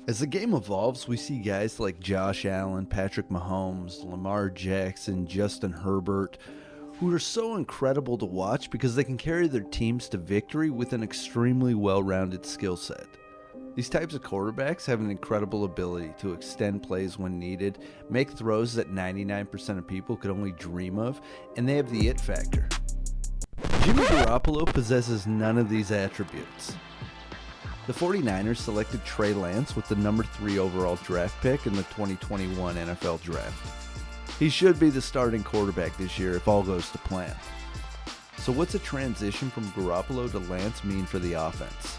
As the game evolves, we see guys like Josh Allen, Patrick Mahomes, Lamar Jackson, Justin Herbert, who are so incredible to watch because they can carry their teams to victory with an extremely well-rounded skill set. These types of quarterbacks have an incredible ability to extend plays when needed, make throws that 99% of people could only dream of, and they have the it factor. Jimmy Garoppolo possesses none of these attributes. The 49ers selected Trey Lance with the number 3 overall draft pick in the 2021 NFL Draft. He should be the starting quarterback this year if all goes to plan. So what's a transition from Garoppolo to Lance mean for the offense?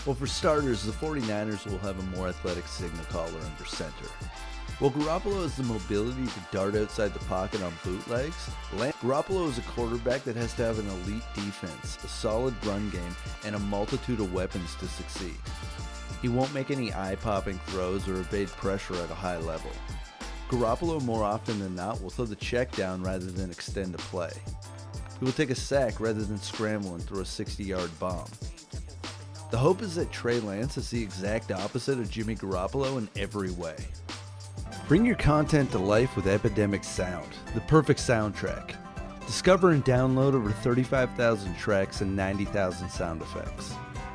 Well, for starters, the 49ers will have a more athletic signal caller under center. While Garoppolo has the mobility to dart outside the pocket on bootlegs, Garoppolo is a quarterback that has to have an elite defense, a solid run game, and a multitude of weapons to succeed. He won't make any eye-popping throws or evade pressure at a high level. Garoppolo, more often than not, will throw the check down rather than extend a play. He will take a sack rather than scramble and throw a 60-yard bomb. The hope is that Trey Lance is the exact opposite of Jimmy Garoppolo in every way. Bring your content to life with Epidemic Sound, the perfect soundtrack. Discover and download over 35,000 tracks and 90,000 sound effects.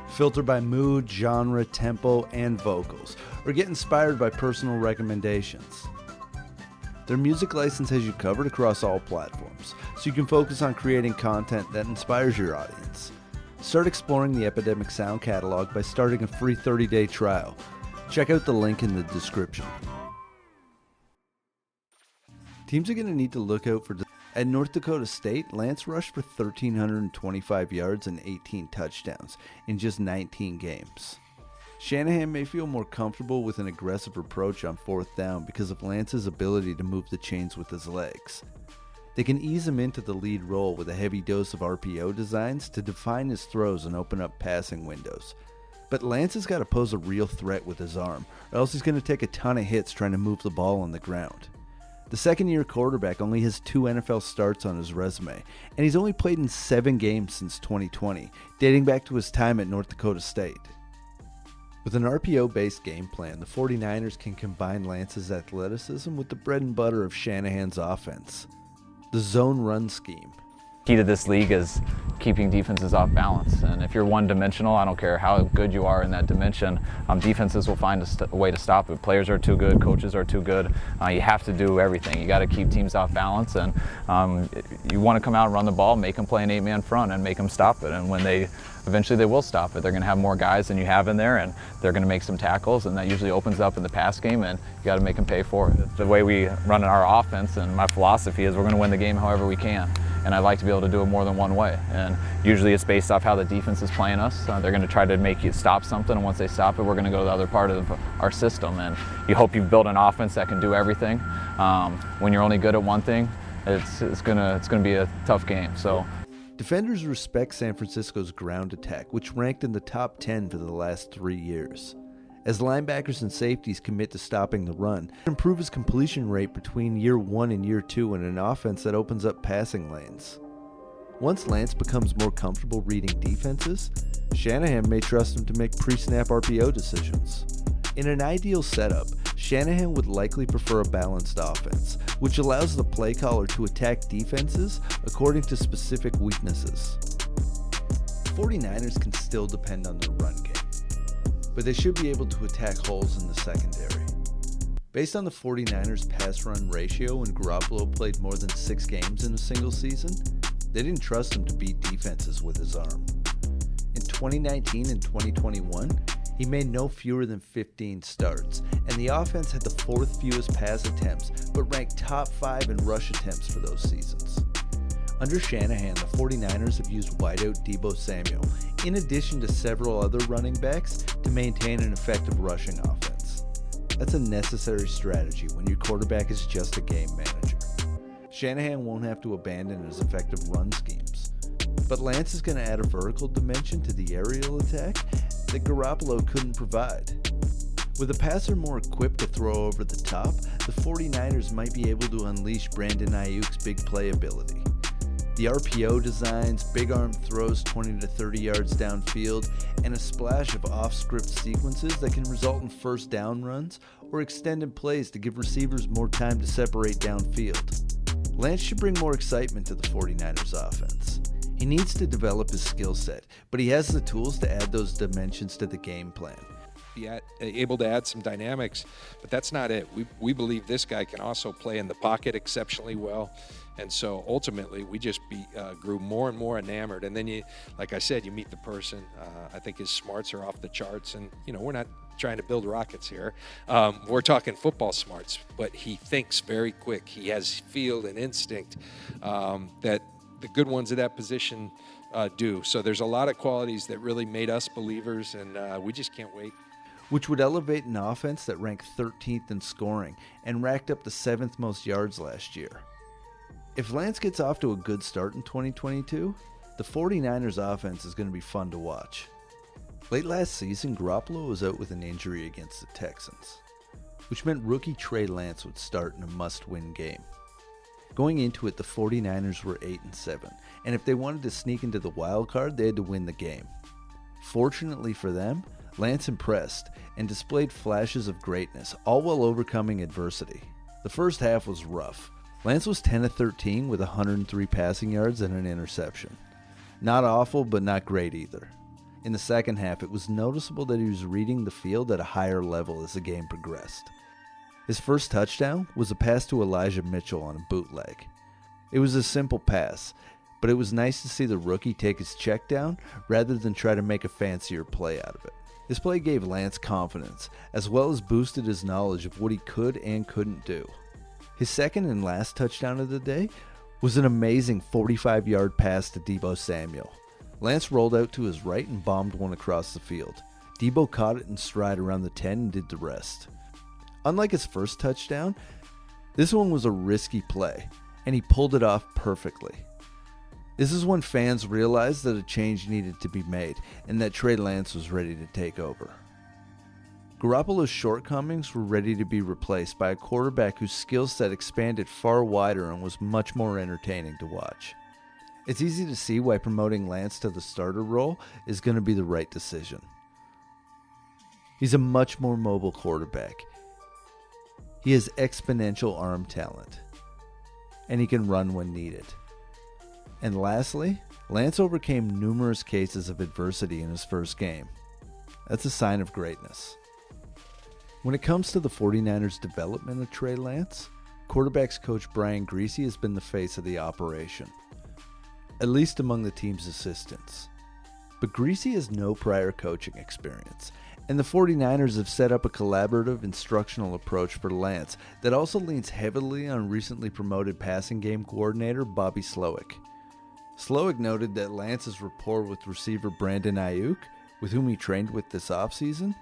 Filter by mood, genre, tempo, and vocals, or get inspired by personal recommendations. Their music license has you covered across all platforms, so you can focus on creating content that inspires your audience. Start exploring the Epidemic Sound catalog by starting a free 30-day trial. Check out the link in the description. Teams are going to need to look out for... At North Dakota State, Lance rushed for 1,325 yards and 18 touchdowns in just 19 games. Shanahan may feel more comfortable with an aggressive approach on 4th down because of Lance's ability to move the chains with his legs. They can ease him into the lead role with a heavy dose of RPO designs to define his throws and open up passing windows. But Lance has got to pose a real threat with his arm, or else he's going to take a ton of hits trying to move the ball on the ground. The second-year quarterback only has 2 NFL starts on his resume, and he's only played in 7 games since 2020, dating back to his time at North Dakota State. With an RPO-based game plan, the 49ers can combine Lance's athleticism with the bread and butter of Shanahan's offense, the zone run scheme. Key to this league is keeping defenses off balance, and if you're one-dimensional, I don't care how good you are in that dimension, defenses will find a way to stop it. Players are too good, coaches are too good. You have to do everything. You got to keep teams off balance, and you want to come out and run the ball, make them play an 8-man front, and make them stop it. And when eventually they will stop it. They're going to have more guys than you have in there, and they're going to make some tackles, and that usually opens up in the pass game, and you got to make them pay for it. The way we run our offense, and my philosophy is we're going to win the game however we can. And I'd like to be able to do it more than one way. And usually it's based off how the defense is playing us. They're going to try to make you stop something, and once they stop it, we're going to go to the other part of our system. And you hope you've built an offense that can do everything. When you're only good at one thing, it's going to be a tough game. So. Defenders respect San Francisco's ground attack, which ranked in the top 10 for the last 3 years. As linebackers and safeties commit to stopping the run, improve his completion rate between year 1 and year 2 in an offense that opens up passing lanes. Once Lance becomes more comfortable reading defenses, Shanahan may trust him to make pre-snap RPO decisions. In an ideal setup, Shanahan would likely prefer a balanced offense, which allows the play caller to attack defenses according to specific weaknesses. 49ers can still depend on their run game, but they should be able to attack holes in the secondary. Based on the 49ers pass-run ratio when Garoppolo played more than 6 games in a single season, they didn't trust him to beat defenses with his arm. In 2019 and 2021, he made no fewer than 15 starts, and the offense had the 4th fewest pass attempts, but ranked top 5 in rush attempts for those seasons. Under Shanahan, the 49ers have used wideout Deebo Samuel, in addition to several other running backs, to maintain an effective rushing offense. That's a necessary strategy when your quarterback is just a game manager. Shanahan won't have to abandon his effective run schemes, but Lance is going to add a vertical dimension to the aerial attack that Garoppolo couldn't provide. With a passer more equipped to throw over the top, the 49ers might be able to unleash Brandon Ayuk's big play ability. The RPO designs, big arm throws 20 to 30 yards downfield, and a splash of off-script sequences that can result in first down runs or extended plays to give receivers more time to separate downfield. Lance should bring more excitement to the 49ers offense. He needs to develop his skill set, but he has the tools to add those dimensions to the game plan. Be able to add some dynamics, but that's not it. We believe this guy can also play in the pocket exceptionally well. And so ultimately, we just grew more and more enamored. And then you, like I said, you meet the person. I think his smarts are off the charts. And, we're not trying to build rockets here. We're talking football smarts, but he thinks very quick. He has feel and instinct that the good ones at that position do. So there's a lot of qualities that really made us believers, and we just can't wait. Which would elevate an offense that ranked 13th in scoring and racked up the 7th most yards last year. If Lance gets off to a good start in 2022, the 49ers offense is going to be fun to watch. Late last season, Garoppolo was out with an injury against the Texans, which meant rookie Trey Lance would start in a must-win game. Going into it, the 49ers were 8-7, and if they wanted to sneak into the wild card, they had to win the game. Fortunately for them, Lance impressed and displayed flashes of greatness, all while overcoming adversity. The first half was rough. Lance was 10 of 13 with 103 passing yards and an interception. Not awful, but not great either. In the second half, it was noticeable that he was reading the field at a higher level as the game progressed. His first touchdown was a pass to Elijah Mitchell on a bootleg. It was a simple pass, but it was nice to see the rookie take his check down rather than try to make a fancier play out of it. This play gave Lance confidence, as well as boosted his knowledge of what he could and couldn't do. His second and last touchdown of the day was an amazing 45-yard pass to Deebo Samuel. Lance rolled out to his right and bombed one across the field. Deebo caught it in stride around the 10 and did the rest. Unlike his first touchdown, this one was a risky play, and he pulled it off perfectly. This is when fans realized that a change needed to be made and that Trey Lance was ready to take over. Garoppolo's shortcomings were ready to be replaced by a quarterback whose skill set expanded far wider and was much more entertaining to watch. It's easy to see why promoting Lance to the starter role is going to be the right decision. He's a much more mobile quarterback. He has exponential arm talent, and he can run when needed. And lastly, Lance overcame numerous cases of adversity in his first game. That's a sign of greatness. When it comes to the 49ers' development of Trey Lance, quarterbacks coach Brian Griese has been the face of the operation, at least among the team's assistants. But Griese has no prior coaching experience, and the 49ers have set up a collaborative instructional approach for Lance that also leans heavily on recently promoted passing game coordinator Bobby Slowick. Slowick noted that Lance's rapport with receiver Brandon Ayuk, with whom he trained with this offseason,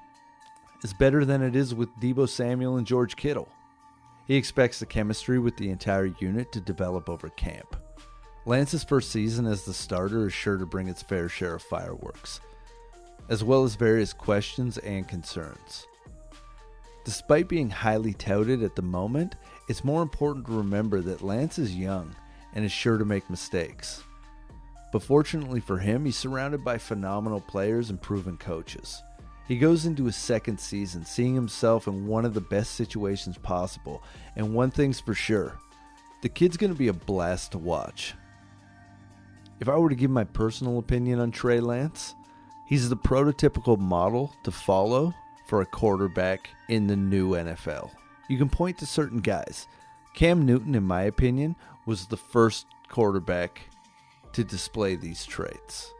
is better than it is with Deebo Samuel and George Kittle. He expects the chemistry with the entire unit to develop over camp. Lance's first season as the starter is sure to bring its fair share of fireworks, as well as various questions and concerns. Despite being highly touted at the moment, it's more important to remember that Lance is young and is sure to make mistakes. But fortunately for him, he's surrounded by phenomenal players and proven coaches. He goes into his second season seeing himself in one of the best situations possible, and one thing's for sure, the kid's going to be a blast to watch. If I were to give my personal opinion on Trey Lance, he's the prototypical model to follow for a quarterback in the new NFL. You can point to certain guys. Cam Newton, in my opinion, was the first quarterback to display these traits.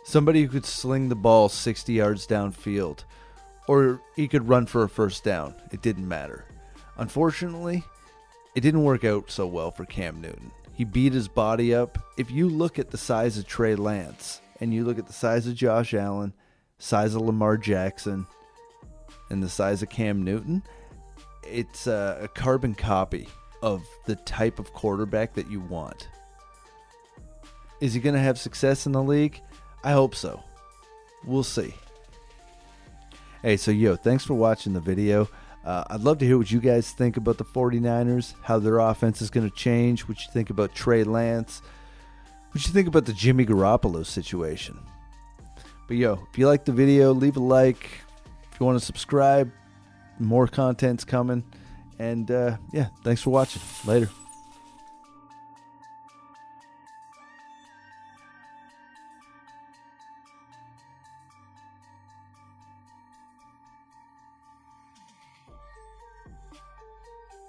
Somebody who could sling the ball 60 yards downfield, or he could run for a first down. It didn't matter. Unfortunately, it didn't work out so well for Cam Newton. He beat his body up. If you look at the size of Trey Lance, and you look at the size of Josh Allen, size of Lamar Jackson, and the size of Cam Newton, it's a carbon copy of the type of quarterback that you want. Is he going to have success in the league? I hope so. We'll see. Hey, so thanks for watching the video. I'd love to hear what you guys think about the 49ers, how their offense is going to change, what you think about Trey Lance. What you think about the Jimmy Garoppolo situation? But yo, if you like the video, leave a like. If you want to subscribe, more content's coming. And yeah, thanks for watching. Later.